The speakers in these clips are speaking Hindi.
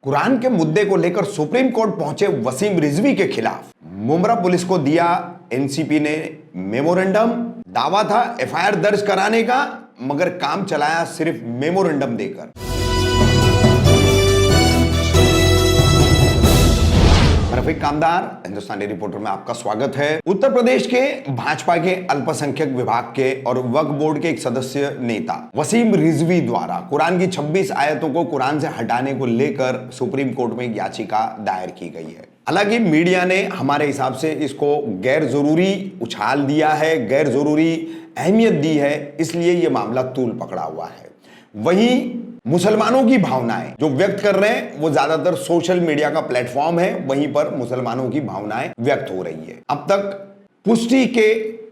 कुरान के मुद्दे को लेकर सुप्रीम कोर्ट पहुंचे वसीम रिजवी के खिलाफ मुमरा पुलिस को दिया एनसीपी ने मेमोरेंडम। दावा था एफआईआर दर्ज कराने का, मगर काम चलाया सिर्फ मेमोरेंडम देकर। रफीक कामदार, हिंदुस्तानी रिपोर्टर में आपका स्वागत है। उत्तर प्रदेश के भाजपा के अल्पसंख्यक विभाग के और वक्फ बोर्ड के एक सदस्य नेता वसीम रिजवी द्वारा कुरान की 26 आयतों को कुरान से हटाने को लेकर सुप्रीम कोर्ट में एक याचिका दायर की गई है। हालांकि मीडिया ने हमारे हिसाब से इसको गैर जरूरी उछाल दिया है, गैर जरूरी अहमियत दी है, इसलिए यह मामला तूल पकड़ा हुआ है। वहीं मुसलमानों की भावनाएं जो व्यक्त कर रहे हैं वो ज्यादातर सोशल मीडिया का प्लेटफॉर्म है, वहीं पर मुसलमानों की भावनाएं व्यक्त हो रही है। अब तक पुष्टि के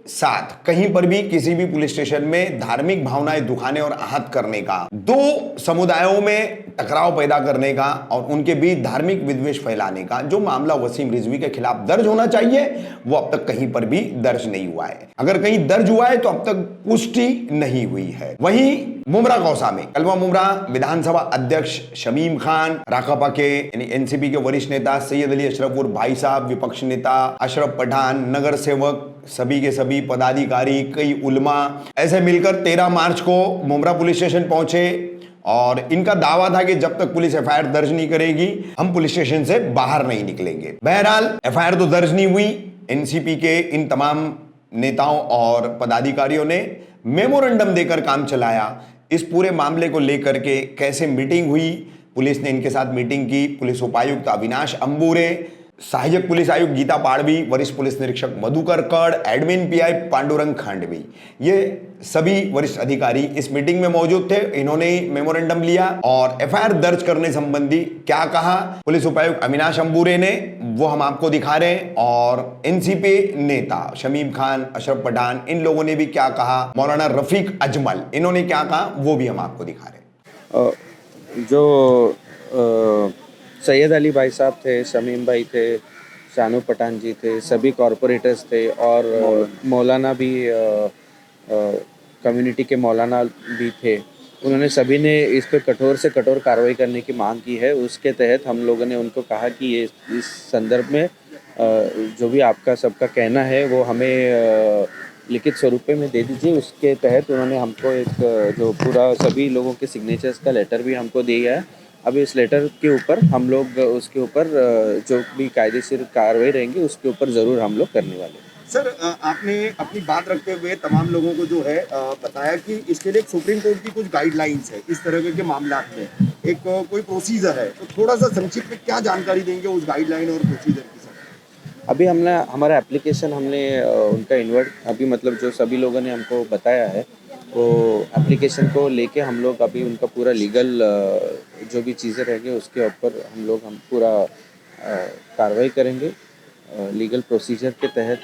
साथ कहीं पर भी किसी भी पुलिस स्टेशन में धार्मिक भावनाएं दुखाने और आहत करने का, दो समुदायों में टकराव पैदा करने का और उनके बीच धार्मिक विद्वेष फैलाने का जो मामला वसीम रिजवी के खिलाफ दर्ज होना चाहिए वो अब तक कहीं पर भी दर्ज नहीं हुआ है। अगर कहीं दर्ज हुआ है तो अब तक पुष्टि नहीं हुई है। वहीं मुमरा कौसा में कलवा मुमरा विधानसभा अध्यक्ष शमीम खान, राकापा के यानी एनसीपी के वरिष्ठ नेता सैयद अली अशरफपुर भाई साहब, विपक्ष नेता अशरफ पठान, नगर सेवक, सभी के सभी पदाधिकारी, कई उलमा ऐसे मिलकर 13 मार्च को मुमरा पुलिस स्टेशन पहुंचे और इनका दावा था कि जब तक पुलिस एफआईआर दर्ज नहीं करेगी हम पुलिस स्टेशन से बाहर नहीं निकलेंगे। बहरहाल एफआईआर तो दर्ज नहीं हुई। एनसीपी के इन तमाम नेताओं और पदाधिकारियों ने मेमोरेंडम देकर काम चलाया। इस पूरे मामले को लेकर के कैसे मीटिंग हुई, पुलिस ने इनके साथ मीटिंग की। पुलिस उपायुक्त अविनाश अंबुरे, सहायक पुलिस आयुक्त गीता पाड़वी, वरिष्ठ पुलिस निरीक्षक मधुकर कड़, एडमिन पीआई पांडुरंग खांडवी, ये सभी वरिष्ठ अधिकारी इस मीटिंग में मौजूद थे। इन्होंने मेमोरेंडम लिया और एफआईआर दर्ज करने संबंधी क्या कहा पुलिस उपायुक्त अविनाश अंबुरे ने वो हम आपको दिखा रहे हैं, और एनसीपी नेता शमीम खान, अशरफ पठान, इन लोगों ने भी क्या कहा, मौलाना रफीक अजमल इन्होंने क्या कहा वो भी हम आपको दिखा रहे हैं। जो सैयद अली भाई साहब थे, शमीम भाई थे, शानू पठान जी थे, सभी कॉरपोरेटर्स थे और मौलाना भी कम्युनिटी के मौलाना भी थे। उन्होंने सभी ने इस पर कठोर से कठोर कार्रवाई करने की मांग की है। उसके तहत हम लोगों ने उनको कहा कि ये इस संदर्भ में जो भी आपका सबका कहना है वो हमें लिखित स्वरूप में दे दीजिए। उसके तहत उन्होंने हमको एक जो पूरा सभी लोगों के सिग्नेचर्स का लेटर भी हमको दिया है। अब इस लेटर के ऊपर हम लोग उसके ऊपर जो भी कायदेशीर कार्रवाई रहेंगी उसके ऊपर ज़रूर हम लोग करने वाले हैं। सर, आपने अपनी बात रखते हुए तमाम लोगों को जो है बताया कि इसके लिए सुप्रीम कोर्ट की कुछ गाइडलाइंस है, इस तरह के मामला में एक कोई प्रोसीजर है, तो थोड़ा सा संक्षिप्त में क्या जानकारी देंगे उस गाइडलाइन और प्रोसीजर की? सर, अभी हमने हमारा एप्लीकेशन हमने उनका इन्वर्ट अभी मतलब जो सभी लोगों ने हमको बताया है वो एप्लीकेशन को लेके हम लोग अभी उनका पूरा लीगल जो भी चीज़ें रहेंगे उसके ऊपर हम पूरा कार्रवाई करेंगे। लीगल प्रोसीजर के तहत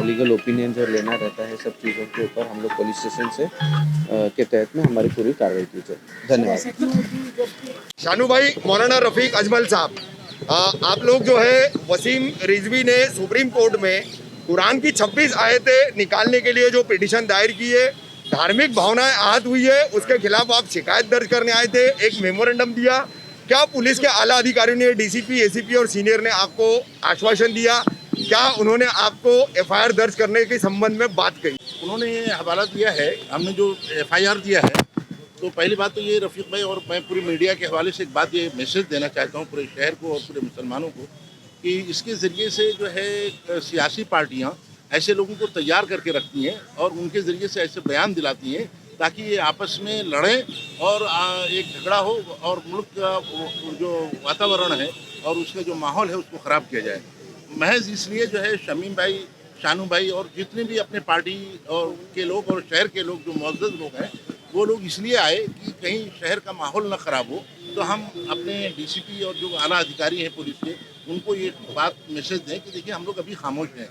लीगल ओपिनियन जो लेना रहता है सब चीज़ों के ऊपर हम लोग पुलिस स्टेशन से के तहत में हमारी पूरी कार्रवाई की जाए। धन्यवाद। शानू भाई, मौलाना रफीक अजमल साहब, आप लोग जो है वसीम रिजवी ने सुप्रीम कोर्ट में कुरान की 26 आयतें निकालने के लिए जो पिटीशन दायर की है, धार्मिक भावनाएं आहत हुई है, उसके खिलाफ आप शिकायत दर्ज करने आए थे, एक मेमोरेंडम दिया। क्या पुलिस के आला अधिकारियों ने, डीसीपी, एसीपी और सीनियर ने आपको आश्वासन दिया? क्या उन्होंने आपको एफआईआर दर्ज करने के संबंध में बात कही? उन्होंने हवाला दिया है, हमने जो एफआईआर दिया है। तो पहली बात तो ये रफीक भाई और मैं पूरी मीडिया के हवाले से एक बात ये मैसेज देना चाहता हूँ पूरे शहर को और पूरे मुसलमानों को कि इसके ज़रिए से जो है सियासी पार्टियाँ ऐसे लोगों को तैयार करके रखती हैं और उनके ज़रिए से ऐसे बयान दिलाती हैं ताकि ये आपस में लड़ें और एक झगड़ा हो और मुल्क का जो वातावरण है और उसका जो माहौल है उसको ख़राब किया जाए। महज इसलिए जो है शमीम भाई, शानू भाई और जितने भी अपने पार्टी और के लोग और शहर के लोग जो मुअज़्ज़ज़ लोग हैं वो लोग इसलिए आए कि कहीं शहर का माहौल न ख़राब हो। तो हम अपने डीसीपी और जो आला अधिकारी हैं पुलिस के उनको ये बात मैसेज दें कि देखिए हम लोग अभी खामोश हैं,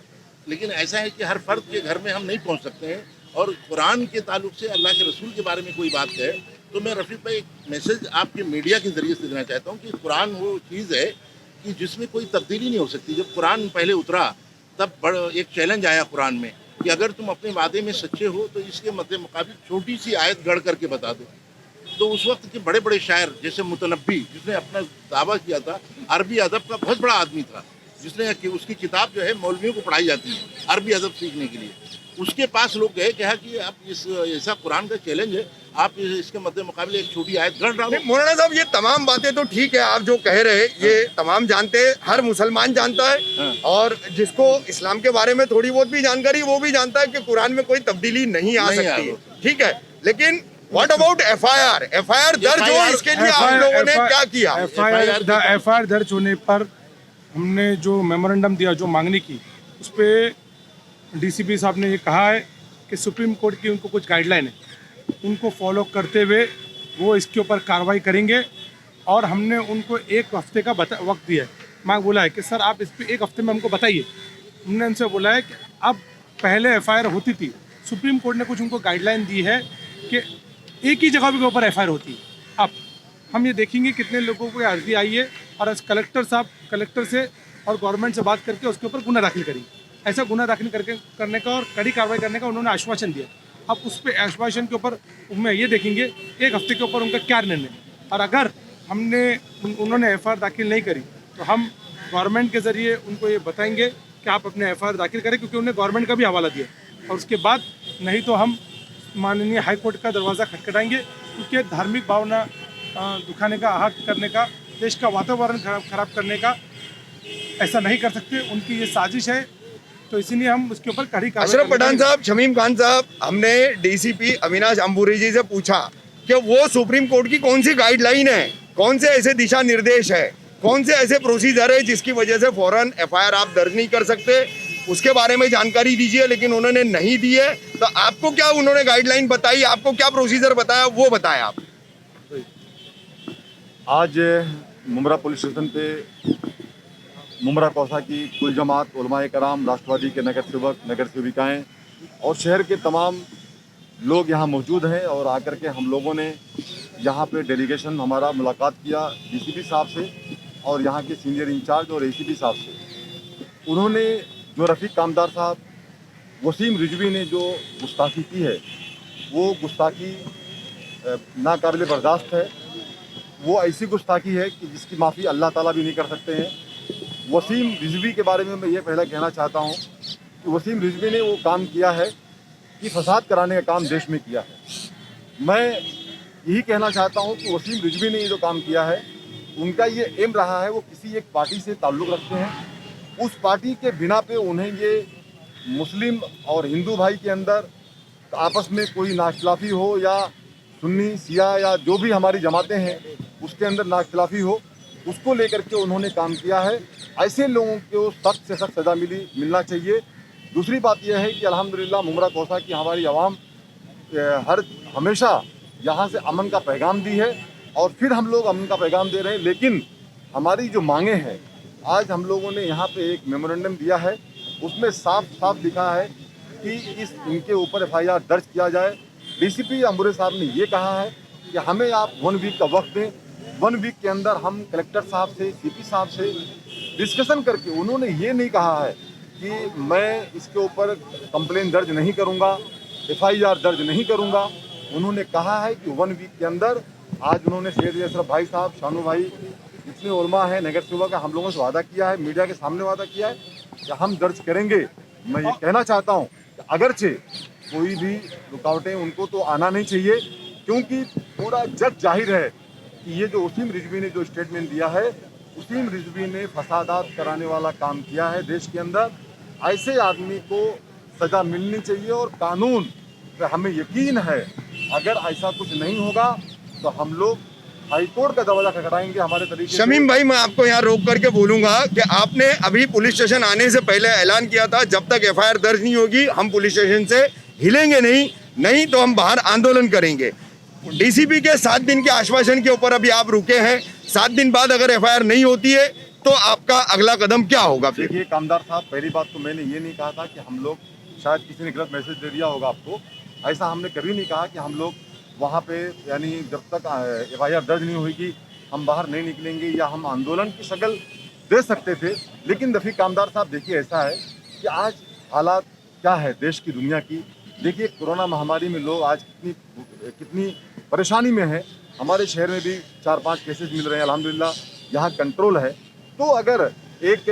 लेकिन ऐसा है कि हर फर्द के घर में हम नहीं पहुंच सकते हैं और कुरान के ताल्लुक से अल्लाह के रसूल के बारे में कोई बात है तो मैं रफीक भाई एक मैसेज आपके मीडिया के ज़रिए से देना चाहता हूँ कि कुरान वो चीज़ है कि जिसमें कोई तब्दीली नहीं हो सकती। जब कुरान पहले उतरा तब एक चैलेंज आया कुरान में कि अगर तुम अपने वादे में सच्चे हो तो इसके मद्दे मुकाबिल छोटी सी आयत गढ़ करके बता दो। तो उस वक्त के बड़े बड़े शायर जैसे मुतनब्बी, जिसने अपना दावा किया था, अरबी अदब का बहुत बड़ा आदमी था, जिसने उसकी किताब जो है मौलवियों को पढ़ाई जाती है अरबी अदब सीखने के लिए, उसके पास लोग गए, कहा कि आप इस ऐसा कुरान का चैलेंज है, आप इसके मद्दे मुकाबले एक छोटी आयत गढ़ डालो। मौलाना साहब, ये तमाम बातें तो ठीक है, आप जो कह रहे हैं ये तमाम जानते हैं, हर मुसलमान जानता है, और जिसको इस्लाम के बारे में थोड़ी बहुत भी जानकारी वो भी जानता है कि कुरान में कोई तब्दीली नहीं आ सकती, ठीक है। लेकिन व्हाट अबाउट एफआईआर दर्ज हो, इसके लिए आप लोगों ने क्या किया? एफआईआर दर्ज होने पर हमने जो मेमोरेंडम दिया, जो मांगनी की, उस पर डीसीपी साहब ने ये कहा है कि सुप्रीम कोर्ट की उनको कुछ गाइडलाइन है, उनको फॉलो करते हुए वो इसके ऊपर कार्रवाई करेंगे। और हमने उनको एक हफ्ते का वक्त दिया है। मैं बोला है कि सर आप इस पर एक हफ्ते में हमको बताइए। हमने उनसे बोला है कि अब पहले एफआईआर होती थी, सुप्रीम कोर्ट ने कुछ उनको गाइडलाइन दी है कि एक ही जगह के ऊपर एफआईआर होती है। अब हम ये देखेंगे कितने लोगों को अर्जी आई है, और आज कलेक्टर से और गवर्नमेंट से बात करके उसके ऊपर गुना दाखिल करेंगे। ऐसा गुना दाखिल करने का और कड़ी कार्रवाई करने का उन्होंने आश्वासन दिया। अब उस पर आश्वासन के ऊपर में ये देखेंगे एक हफ्ते के ऊपर उनका क्या निर्णय, और अगर उन्होंने एफआईआर दाखिल नहीं करी तो हम गवर्नमेंट के ज़रिए उनको ये बताएंगे कि आप अपने एफआईआर दाखिल करें, क्योंकि उन्होंने गवर्नमेंट का भी हवाला दिया। और उसके बाद नहीं तो हम माननीय हाई कोर्ट का दरवाज़ा खटखटाएंगे, क्योंकि धार्मिक भावना दुखाने का, आहत करने का, देश का वातावरण खराब करने का ऐसा नहीं कर सकते। उनकी ये साजिश है, तो इसीलिए हम उसके ऊपर कड़ी कार्रवाई। अशरफ पठान साहब, शमीम खान साहब, हमने डीसीपी अविनाश अंबुरी जी से पूछा कि वो सुप्रीम कोर्ट की कौन सी गाइडलाइन है, कौन से ऐसे दिशा निर्देश है, कौन से ऐसे प्रोसीजर है जिसकी वजह से फौरन एफआईआर आप दर्ज नहीं कर सकते, उसके बारे में जानकारी दीजिए। लेकिन उन्होंने नहीं दी है। तो आपको क्या उन्होंने गाइडलाइन बताई, आपको क्या प्रोसीजर बताया, वो बताया आप। आज मुमरा पुलिस स्टेशन पे मुमरा कौसा की कुल जमात, उलमाए कराम, राष्ट्रवादी के नगर सेवक, नगर सेविकाएँ और शहर के तमाम लोग यहाँ मौजूद हैं। और आकर के हम लोगों ने यहाँ पे डेलीगेशन हमारा मुलाकात किया डीसीपी साहब से और यहाँ के सीनियर इंचार्ज और एसीपी साहब से। उन्होंने जो रफ़ीक कामदार साहब, वसीम रिजवी ने जो गुस्ताखी की है, वो गुस्ताखी नाकाबिल बर्दाश्त है। वो ऐसी गुस्ताखी है कि जिसकी माफ़ी अल्लाह ताला भी नहीं कर सकते हैं। वसीम रिजवी के बारे में मैं ये पहले कहना चाहता हूँ कि वसीम रिजवी ने वो काम किया है कि फसाद कराने का काम देश में किया है। मैं यही कहना चाहता हूँ कि वसीम रिजवी ने ये जो काम किया है, उनका ये एम रहा है, वो किसी एक पार्टी से ताल्लुक़ रखते हैं। उस पार्टी के बिना पे उन्हें ये मुस्लिम और हिंदू भाई के अंदर आपस में कोई नाख्तिलाफ़ी हो, या सुन्नी सिया या जो भी हमारी जमातें हैं उसके अंदर नाख्तिलाफ़ी हो, उसको लेकर के उन्होंने काम किया है। ऐसे लोगों को सख्त से सख्त सज़ा मिलना चाहिए। दूसरी बात यह है कि अल्हम्दुलिल्लाह मुमरा कौसा की हमारी आवाम हमेशा यहाँ से अमन का पैगाम दी है, और फिर हम लोग अमन का पैगाम दे रहे हैं। लेकिन हमारी जो मांगे हैं, आज हम लोगों ने यहाँ पे एक मेमोरेंडम दिया है, उसमें साफ साफ लिखा है कि इनके ऊपर एफआईआर दर्ज किया जाए। डीसीपी अंबुरे साहब ने ये कहा है कि हमें आप 1 वीक का वक्त दें। 1 वीक के अंदर हम कलेक्टर साहब से, सीपी साहब से डिस्कशन करके, उन्होंने ये नहीं कहा है कि मैं इसके ऊपर कंप्लेन दर्ज नहीं करूँगा, एफआईआर दर्ज नहीं करूँगा। उन्होंने कहा है कि 1 वीक के अंदर, आज उन्होंने सैयद अशरफ भाई साहब, शानू भाई, जितने उलमा हैं, नगर सेवक का हम लोगों से वादा किया है, मीडिया के सामने वादा किया है कि हम दर्ज करेंगे। मैं ये कहना चाहता हूँ कि अगरचे कोई भी रुकावटें उनको तो आना नहीं चाहिए, क्योंकि पूरा जग जाहिर है कि ये जो वसीम रिजवी ने जो स्टेटमेंट दिया है, वसीम रिजवी ने फसादात कराने वाला काम किया है देश के अंदर। ऐसे आदमी को सज़ा मिलनी चाहिए, और कानून पे हमें यकीन है अगर ऐसा कुछ नहीं होगा तो हम लोग हाईकोर्ट का दरवाजा खटखटाएंगे हमारे तरीके से। शमीम भाई, मैं आपको यहाँ रोक करके बोलूंगा कि आपने अभी पुलिस स्टेशन आने से पहले ऐलान किया था जब तक एफआईआर दर्ज नहीं होगी हम पुलिस स्टेशन से हिलेंगे नहीं तो हम बाहर आंदोलन करेंगे। डीसीपी के 7 दिन के आश्वासन के ऊपर अभी आप रुके हैं। 7 दिन बाद अगर एफआईआर नहीं होती है तो आपका अगला कदम क्या होगा? फिर देखिए कामदार साहब, पहली बात तो मैंने ये नहीं कहा था कि हम लोग, शायद किसी ने गलत मैसेज दे दिया होगा आपको, ऐसा हमने कभी नहीं कहा कि हम लोग वहाँ पे, यानी जब तक एफआईआर दर्ज नहीं होगी हम बाहर नहीं निकलेंगे, या हम आंदोलन की शक्ल दे सकते थे। लेकिन रफ़ीक कामदार साहब, देखिए ऐसा है कि आज हालात क्या है देश की, दुनिया की। देखिए कोरोना महामारी में लोग आज कितनी परेशानी में है। हमारे शहर में भी 4-5 केसेस मिल रहे हैं, अल्हम्दुलिल्लाह यहाँ कंट्रोल है। तो अगर एक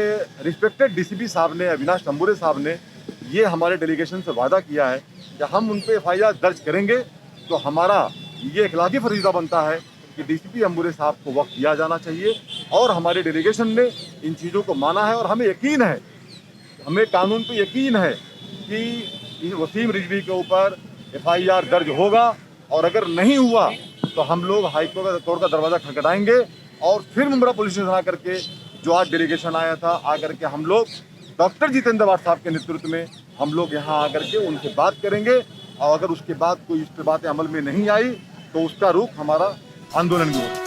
रिस्पेक्टेड डीसीपी साहब ने, अविनाश तंबुरे साहब ने ये हमारे डेलीगेशन से वादा किया है कि हम उन पे FIR दर्ज करेंगे, तो हमारा ये इखलाकी फरीज़ा बनता है कि डीसीपी अंबुरे साहब को वक्त दिया जाना चाहिए। और हमारे डेलीगेशन ने इन चीज़ों को माना है और हमें यकीन है, हमें कानून पे यकीन है कि वसीम रिजवी के ऊपर FIR दर्ज होगा। और अगर नहीं हुआ तो हम लोग हाई कोर्ट का दरवाज़ा खटखटाएंगे और फिर मुंब्रा पुलिस स्टेशन आकर के, जो आज डेलीगेशन आया था, आकर के हम लोग डॉक्टर जितेंद्र वाड साहब के नेतृत्व में हम लोग यहाँ आकर के उनसे बात करेंगे। और अगर उसके बाद कोई इस पर बातें अमल में नहीं आई तो उसका रुख हमारा आंदोलन भी होगा।